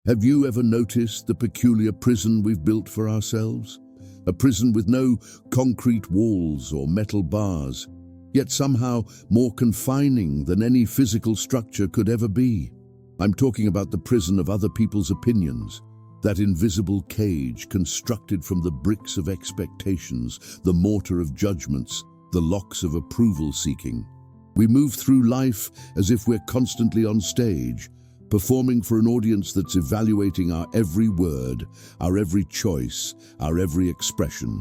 Have you ever noticed the peculiar prison we've built for ourselves? A prison with no concrete walls or metal bars, yet somehow more confining than any physical structure could ever be. I'm talking about the prison of other people's opinions, that invisible cage constructed from the bricks of expectations, the mortar of judgments, the locks of approval seeking. We move through life as if we're constantly on stage, performing for an audience that's evaluating our every word, our every choice, our every expression.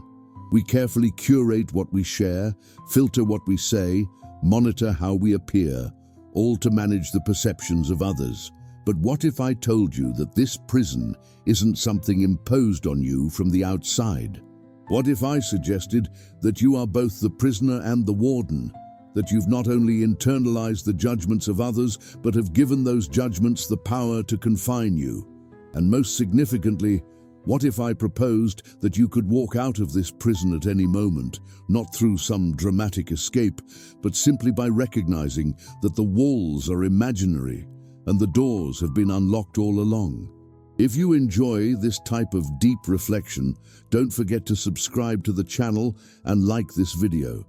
We carefully curate what we share, filter what we say, monitor how we appear, all to manage the perceptions of others. But what if I told you that this prison isn't something imposed on you from the outside? What if I suggested that you are both the prisoner and the warden? That you've not only internalized the judgments of others, but have given those judgments the power to confine you? And most significantly, what if I proposed that you could walk out of this prison at any moment, not through some dramatic escape, but simply by recognizing that the walls are imaginary and the doors have been unlocked all along? If you enjoy this type of deep reflection, don't forget to subscribe to the channel and like this video.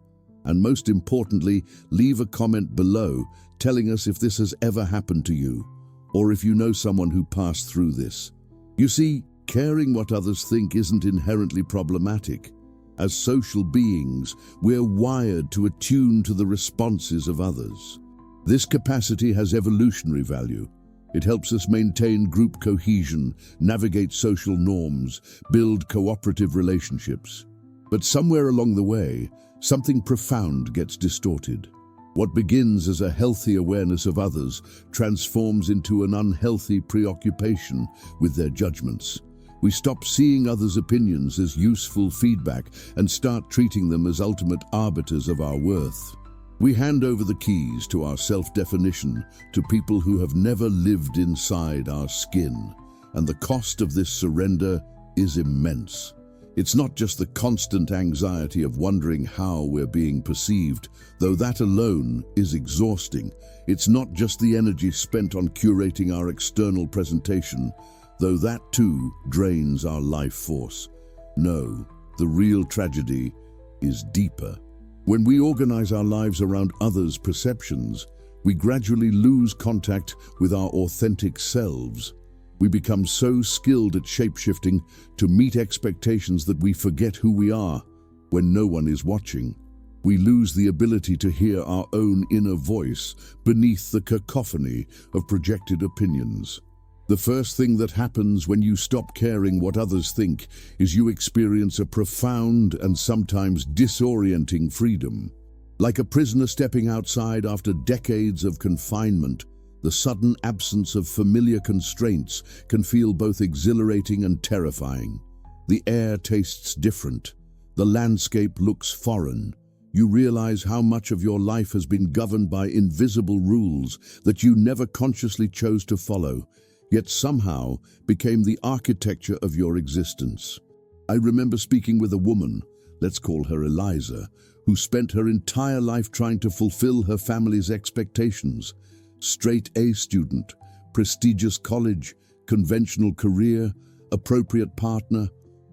And most importantly, leave a comment below telling us if this has ever happened to you, or if you know someone who passed through this. You see, caring what others think isn't inherently problematic. As social beings, we're wired to attune to the responses of others. This capacity has evolutionary value. It helps us maintain group cohesion, navigate social norms, build cooperative relationships. But somewhere along the way, something profound gets distorted. What begins as a healthy awareness of others transforms into an unhealthy preoccupation with their judgments. We stop seeing others' opinions as useful feedback and start treating them as ultimate arbiters of our worth. We hand over the keys to our self-definition to people who have never lived inside our skin, and the cost of this surrender is immense. It's not just the constant anxiety of wondering how we're being perceived, though that alone is exhausting. It's not just the energy spent on curating our external presentation, though that too drains our life force. No, the real tragedy is deeper. When we organize our lives around others' perceptions, we gradually lose contact with our authentic selves. We become so skilled at shape-shifting to meet expectations that we forget who we are when no one is watching. We lose the ability to hear our own inner voice beneath the cacophony of projected opinions. The first thing that happens when you stop caring what others think is you experience a profound and sometimes disorienting freedom. Like a prisoner stepping outside after decades of confinement, the sudden absence of familiar constraints can feel both exhilarating and terrifying. The air tastes different. The landscape looks foreign. You realize how much of your life has been governed by invisible rules that you never consciously chose to follow, yet somehow became the architecture of your existence. I remember speaking with a woman, let's call her Eliza, who spent her entire life trying to fulfill her family's expectations. Straight A student, prestigious college, conventional career, appropriate partner,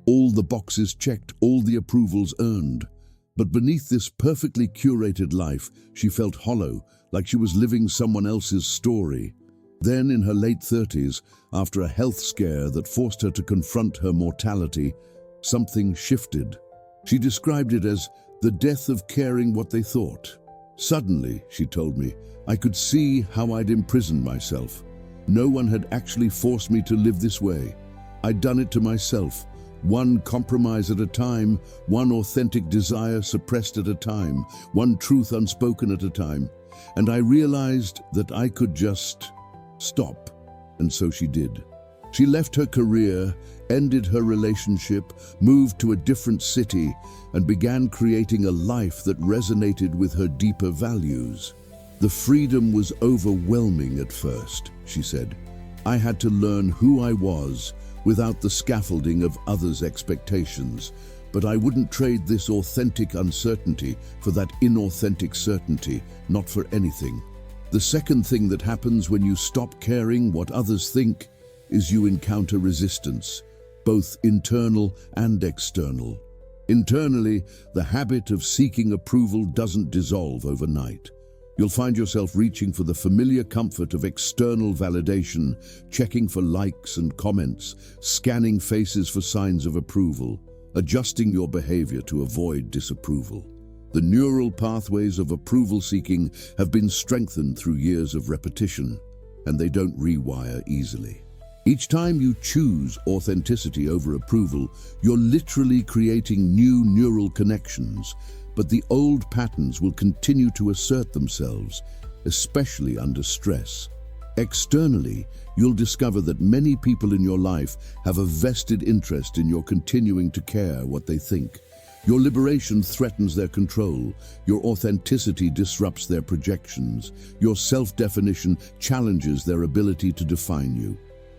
all the boxes checked, all the approvals earned. But beneath this perfectly curated life, she felt hollow, like she was living someone else's story. Then, in her late 30s, after a health scare that forced her to confront her mortality, something shifted. She described it as the death of caring what they thought. Suddenly, she told me, I could see how I'd imprisoned myself. No one had actually forced me to live this way. I'd done it to myself, one compromise at a time, one authentic desire suppressed at a time, one truth unspoken at a time. And I realized that I could just stop. And so she did. She left her career, ended her relationship, moved to a different city, and began creating a life that resonated with her deeper values. The freedom was overwhelming at first, she said. I had to learn who I was without the scaffolding of others' expectations, but I wouldn't trade this authentic uncertainty for that inauthentic certainty, not for anything. The second thing that happens when you stop caring what others think is you encounter resistance, both internal and external. Internally, the habit of seeking approval doesn't dissolve overnight. You'll find yourself reaching for the familiar comfort of external validation, checking for likes and comments, scanning faces for signs of approval, adjusting your behavior to avoid disapproval. The neural pathways of approval seeking have been strengthened through years of repetition, and they don't rewire easily. Each time you choose authenticity over approval, you're literally creating new neural connections, but the old patterns will continue to assert themselves, especially under stress. Externally, you'll discover that many people in your life have a vested interest in your continuing to care what they think. Your liberation threatens their control, your authenticity disrupts their projections, your self-definition challenges their ability to define you.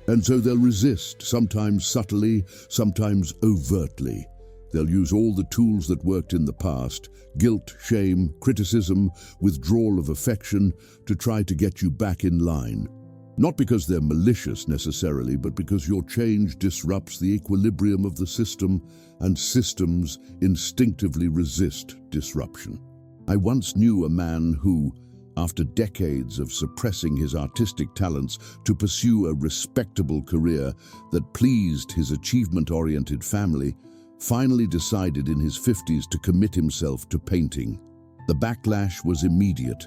And so they'll resist, sometimes subtly, sometimes overtly. They'll use all the tools that worked in the past, guilt, shame, criticism, withdrawal of affection, to try to get you back in line. Not because they're malicious necessarily, but because your change disrupts the equilibrium of the system, and systems instinctively resist disruption. I once knew a man who, after decades of suppressing his artistic talents to pursue a respectable career that pleased his achievement-oriented family, finally decided in his 50s to commit himself to painting. The backlash was immediate.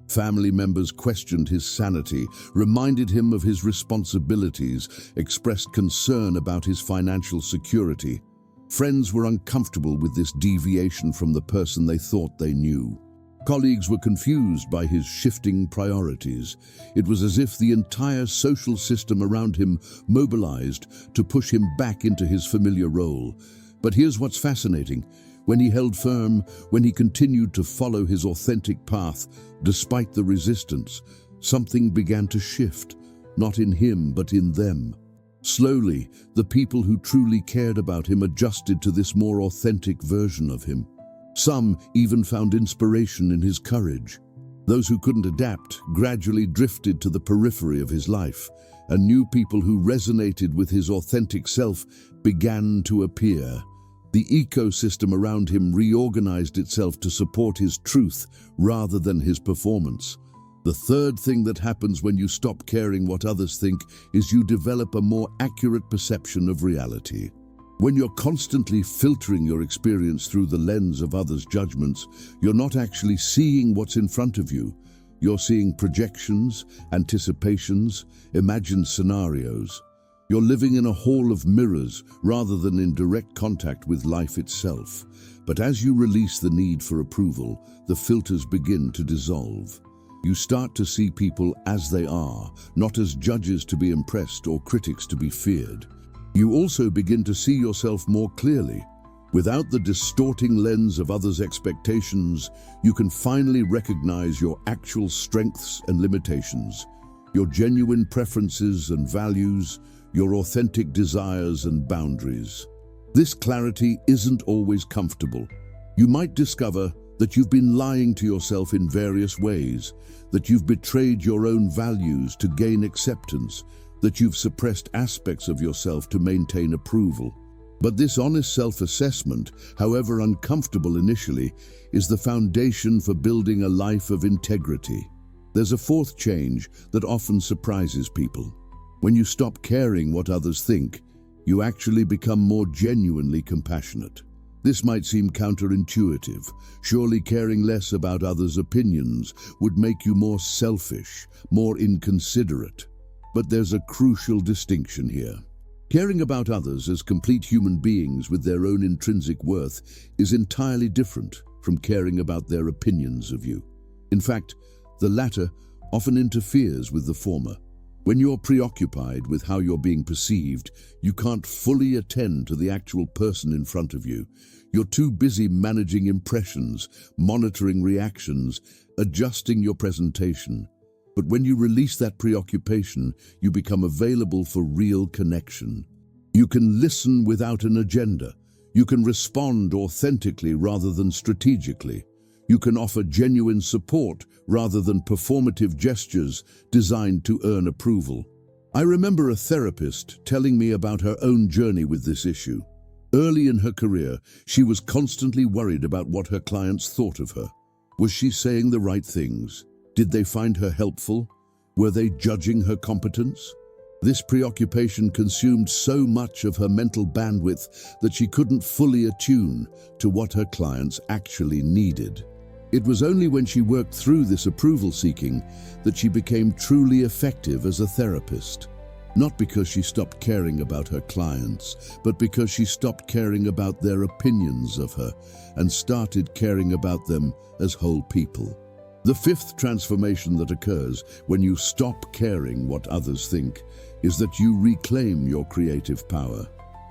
Family members questioned his sanity, reminded him of his responsibilities, expressed concern about his financial security. Friends were uncomfortable with this deviation from the person they thought they knew. Colleagues were confused by his shifting priorities. It was as if the entire social system around him mobilized to push him back into his familiar role. But here's what's fascinating. When he held firm, when he continued to follow his authentic path, despite the resistance, something began to shift, not in him, but in them. Slowly, the people who truly cared about him adjusted to this more authentic version of him. Some even found inspiration in his courage. Those who couldn't adapt gradually drifted to the periphery of his life, and new people who resonated with his authentic self began to appear. The ecosystem around him reorganized itself to support his truth rather than his performance. The third thing that happens when you stop caring what others think is you develop a more accurate perception of reality. When you're constantly filtering your experience through the lens of others' judgments, you're not actually seeing what's in front of you. You're seeing projections, anticipations, imagined scenarios. You're living in a hall of mirrors rather than in direct contact with life itself. But as you release the need for approval, the filters begin to dissolve. You start to see people as they are, not as judges to be impressed or critics to be feared. You also begin to see yourself more clearly. Without the distorting lens of others' expectations, you can finally recognize your actual strengths and limitations, your genuine preferences and values, your authentic desires and boundaries. This clarity isn't always comfortable. You might discover that you've been lying to yourself in various ways, that you've betrayed your own values to gain acceptance, that you've suppressed aspects of yourself to maintain approval. But this honest self-assessment, however uncomfortable initially, is the foundation for building a life of integrity. There's a fourth change that often surprises people. When you stop caring what others think, you actually become more genuinely compassionate. This might seem counterintuitive. Surely caring less about others' opinions would make you more selfish, more inconsiderate. But there's a crucial distinction here. Caring about others as complete human beings with their own intrinsic worth is entirely different from caring about their opinions of you. In fact, the latter often interferes with the former. When you're preoccupied with how you're being perceived, you can't fully attend to the actual person in front of you. You're too busy managing impressions, monitoring reactions, adjusting your presentation. But when you release that preoccupation, you become available for real connection. You can listen without an agenda. You can respond authentically rather than strategically. You can offer genuine support rather than performative gestures designed to earn approval. I remember a therapist telling me about her own journey with this issue. Early in her career, she was constantly worried about what her clients thought of her. Was she saying the right things? Did they find her helpful? Were they judging her competence? This preoccupation consumed so much of her mental bandwidth that she couldn't fully attune to what her clients actually needed. It was only when she worked through this approval seeking that she became truly effective as a therapist. Not because she stopped caring about her clients, but because she stopped caring about their opinions of her and started caring about them as whole people. The fifth transformation that occurs when you stop caring what others think is that you reclaim your creative power.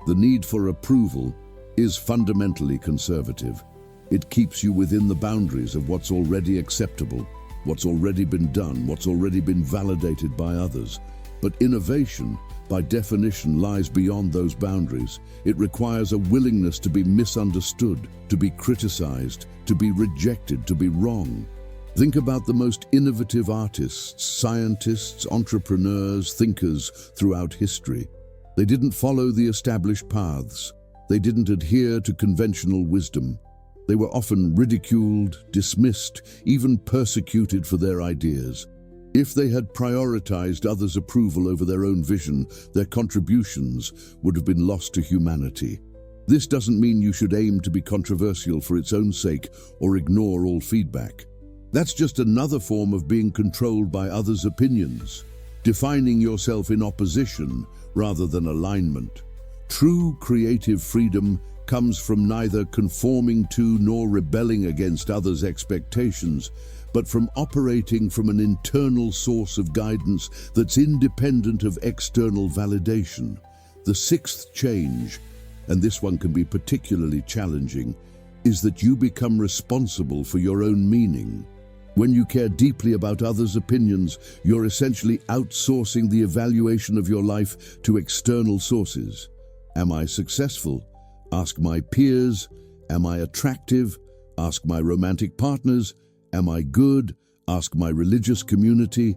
The need for approval is fundamentally conservative. It keeps you within the boundaries of what's already acceptable, what's already been done, what's already been validated by others. But innovation, by definition, lies beyond those boundaries. It requires a willingness to be misunderstood, to be criticized, to be rejected, to be wrong. Think about the most innovative artists, scientists, entrepreneurs, thinkers throughout history. They didn't follow the established paths. They didn't adhere to conventional wisdom. They were often ridiculed, dismissed, even persecuted for their ideas. If they had prioritized others' approval over their own vision, their contributions would have been lost to humanity. This doesn't mean you should aim to be controversial for its own sake or ignore all feedback. That's just another form of being controlled by others' opinions, defining yourself in opposition rather than alignment. True creative freedom comes from neither conforming to nor rebelling against others' expectations, but from operating from an internal source of guidance that's independent of external validation. The sixth change, and this one can be particularly challenging, is that you become responsible for your own meaning. When you care deeply about others' opinions, you're essentially outsourcing the evaluation of your life to external sources. Am I successful? Ask my peers. Am I attractive? Ask my romantic partners. Am I good? Ask my religious community.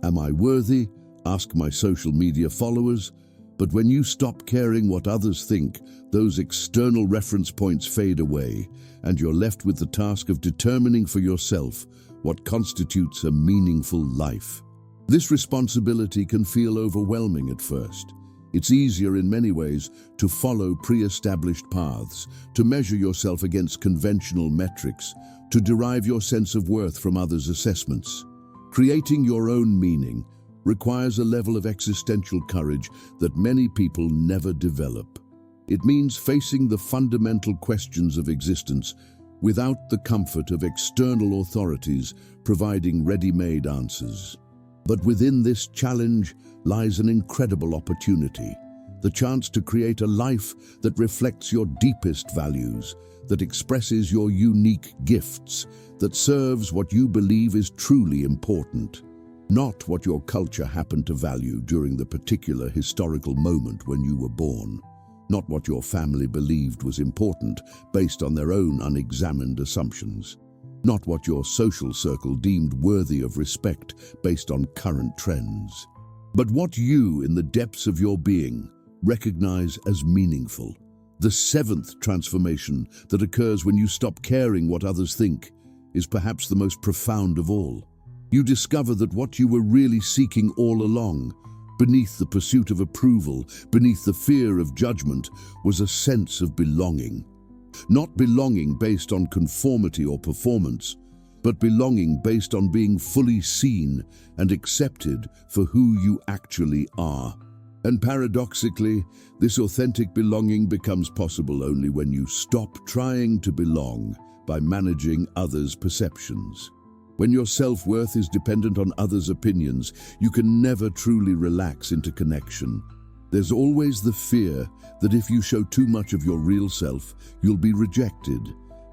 Am I worthy? Ask my social media followers. But when you stop caring what others think, those external reference points fade away, and you're left with the task of determining for yourself what constitutes a meaningful life. This responsibility can feel overwhelming at first. It's easier in many ways to follow pre-established paths, to measure yourself against conventional metrics, to derive your sense of worth from others' assessments. Creating your own meaning requires a level of existential courage that many people never develop. It means facing the fundamental questions of existence without the comfort of external authorities providing ready-made answers. But within this challenge lies an incredible opportunity, the chance to create a life that reflects your deepest values, that expresses your unique gifts, that serves what you believe is truly important, not what your culture happened to value during the particular historical moment when you were born, not what your family believed was important based on their own unexamined assumptions, not what your social circle deemed worthy of respect based on current trends, but what you, in the depths of your being, recognize as meaningful. The seventh transformation that occurs when you stop caring what others think is perhaps the most profound of all. You discover that what you were really seeking all along, beneath the pursuit of approval, beneath the fear of judgment, was a sense of belonging. Not belonging based on conformity or performance, but belonging based on being fully seen and accepted for who you actually are. And paradoxically, this authentic belonging becomes possible only when you stop trying to belong by managing others' perceptions. When your self-worth is dependent on others' opinions, you can never truly relax into connection. There's always the fear that if you show too much of your real self, you'll be rejected.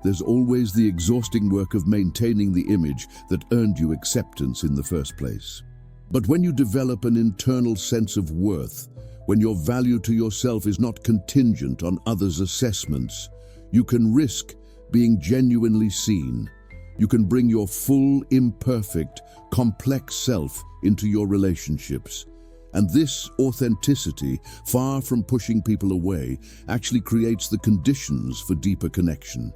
There's always the exhausting work of maintaining the image that earned you acceptance in the first place. But when you develop an internal sense of worth, when your value to yourself is not contingent on others' assessments, you can risk being genuinely seen. You can bring your full, imperfect, complex self into your relationships. And this authenticity, far from pushing people away, actually creates the conditions for deeper connection.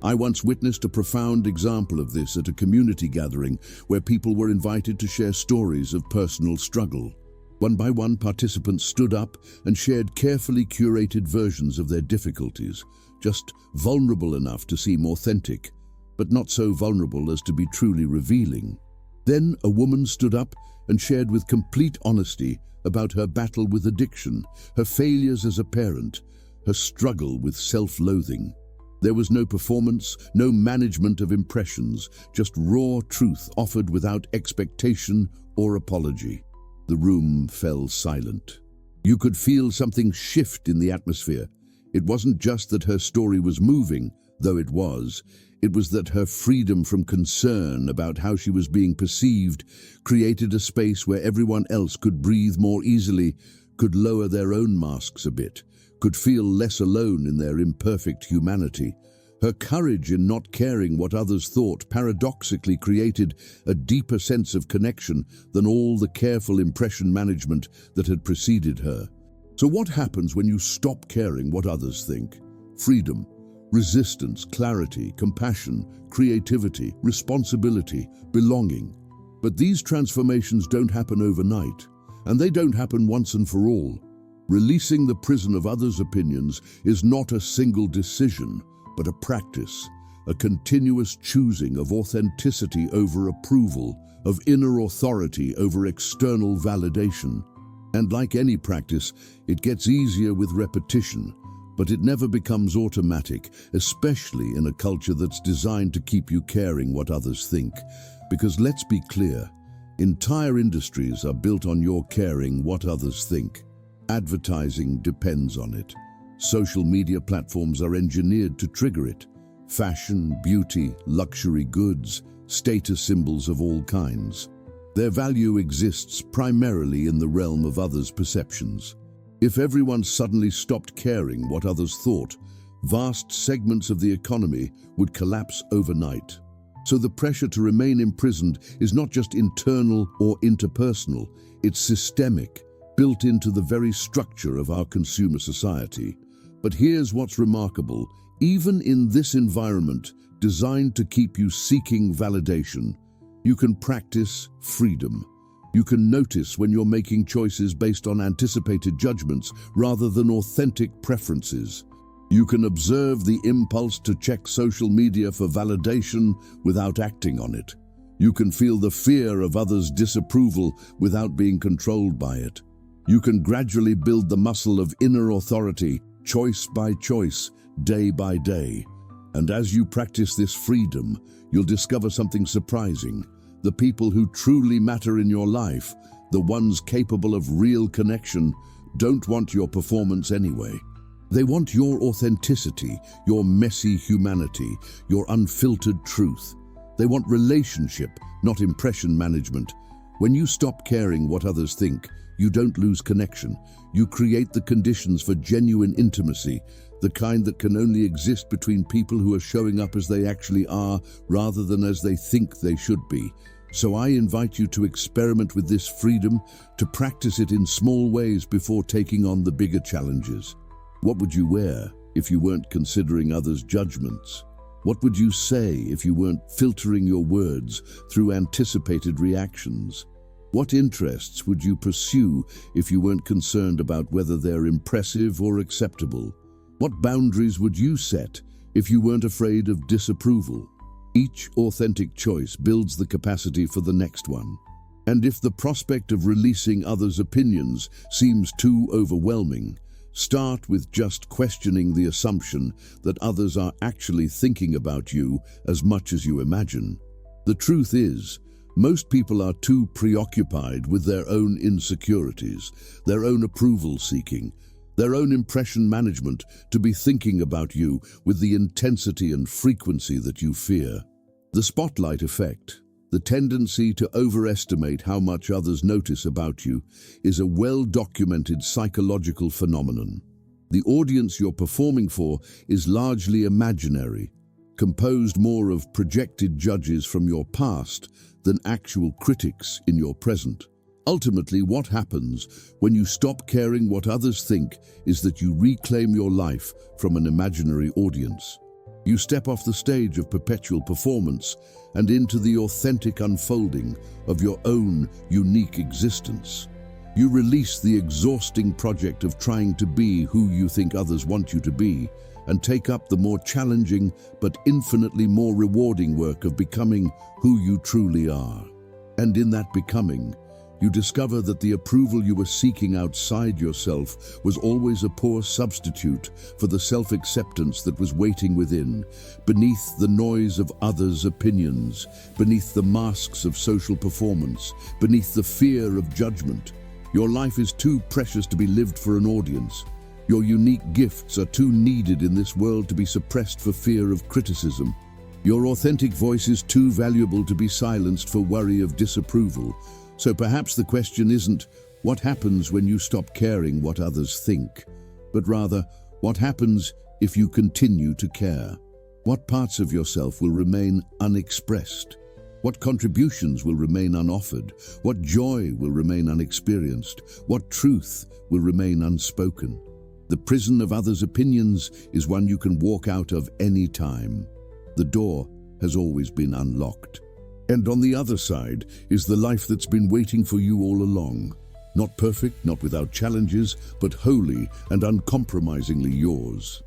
I once witnessed a profound example of this at a community gathering where people were invited to share stories of personal struggle. One by one, participants stood up and shared carefully curated versions of their difficulties, just vulnerable enough to seem authentic, but not so vulnerable as to be truly revealing. Then a woman stood up and shared with complete honesty about her battle with addiction, her failures as a parent, her struggle with self-loathing. There was no performance, no management of impressions, just raw truth offered without expectation or apology. The room fell silent. You could feel something shift in the atmosphere. It wasn't just that her story was moving, though it was that her freedom from concern about how she was being perceived created a space where everyone else could breathe more easily, could lower their own masks a bit, could feel less alone in their imperfect humanity. Her courage in not caring what others thought paradoxically created a deeper sense of connection than all the careful impression management that had preceded her. So what happens when you stop caring what others think? Freedom, resistance, clarity, compassion, creativity, responsibility, belonging. But these transformations don't happen overnight, and they don't happen once and for all. Releasing the prison of others' opinions is not a single decision, but a practice, a continuous choosing of authenticity over approval, of inner authority over external validation. And like any practice, it gets easier with repetition, but it never becomes automatic, especially in a culture that's designed to keep you caring what others think. Because let's be clear, entire industries are built on your caring what others think. Advertising depends on it. Social media platforms are engineered to trigger it. Fashion, beauty, luxury goods, status symbols of all kinds. Their value exists primarily in the realm of others' perceptions. If everyone suddenly stopped caring what others thought, vast segments of the economy would collapse overnight. So the pressure to remain imprisoned is not just internal or interpersonal, it's systemic, built into the very structure of our consumer society. But here's what's remarkable. Even in this environment, designed to keep you seeking validation, you can practice freedom. You can notice when you're making choices based on anticipated judgments rather than authentic preferences. You can observe the impulse to check social media for validation without acting on it. You can feel the fear of others' disapproval without being controlled by it. You can gradually build the muscle of inner authority, choice by choice, day by day. And as you practice this freedom, you'll discover something surprising. The people who truly matter in your life, the ones capable of real connection, don't want your performance anyway. They want your authenticity, your messy humanity, your unfiltered truth. They want relationship, not impression management. When you stop caring what others think, you don't lose connection. You create the conditions for genuine intimacy, the kind that can only exist between people who are showing up as they actually are rather than as they think they should be. So I invite you to experiment with this freedom, to practice it in small ways before taking on the bigger challenges. What would you wear if you weren't considering others' judgments? What would you say if you weren't filtering your words through anticipated reactions? What interests would you pursue if you weren't concerned about whether they're impressive or acceptable? What boundaries would you set if you weren't afraid of disapproval? Each authentic choice builds the capacity for the next one. And if the prospect of releasing others' opinions seems too overwhelming, start with just questioning the assumption that others are actually thinking about you as much as you imagine. The truth is, most people are too preoccupied with their own insecurities, their own approval seeking, their own impression management to be thinking about you with the intensity and frequency that you fear. The spotlight effect, the tendency to overestimate how much others notice about you, is a well-documented psychological phenomenon. The audience you're performing for is largely imaginary, composed more of projected judges from your past than actual critics in your present. Ultimately, what happens when you stop caring what others think is that you reclaim your life from an imaginary audience. You step off the stage of perpetual performance and into the authentic unfolding of your own unique existence. You release the exhausting project of trying to be who you think others want you to be and take up the more challenging but infinitely more rewarding work of becoming who you truly are. And in that becoming, you discover that the approval you were seeking outside yourself was always a poor substitute for the self-acceptance that was waiting within, beneath the noise of others' opinions, beneath the masks of social performance, beneath the fear of judgment. Your life is too precious to be lived for an audience. Your unique gifts are too needed in this world to be suppressed for fear of criticism. Your authentic voice is too valuable to be silenced for worry of disapproval. So perhaps the question isn't, what happens when you stop caring what others think? But rather, what happens if you continue to care? What parts of yourself will remain unexpressed? What contributions will remain unoffered? What joy will remain unexperienced? What truth will remain unspoken? The prison of others' opinions is one you can walk out of any time. The door has always been unlocked. And on the other side is the life that's been waiting for you all along. Not perfect, not without challenges, but wholly and uncompromisingly yours.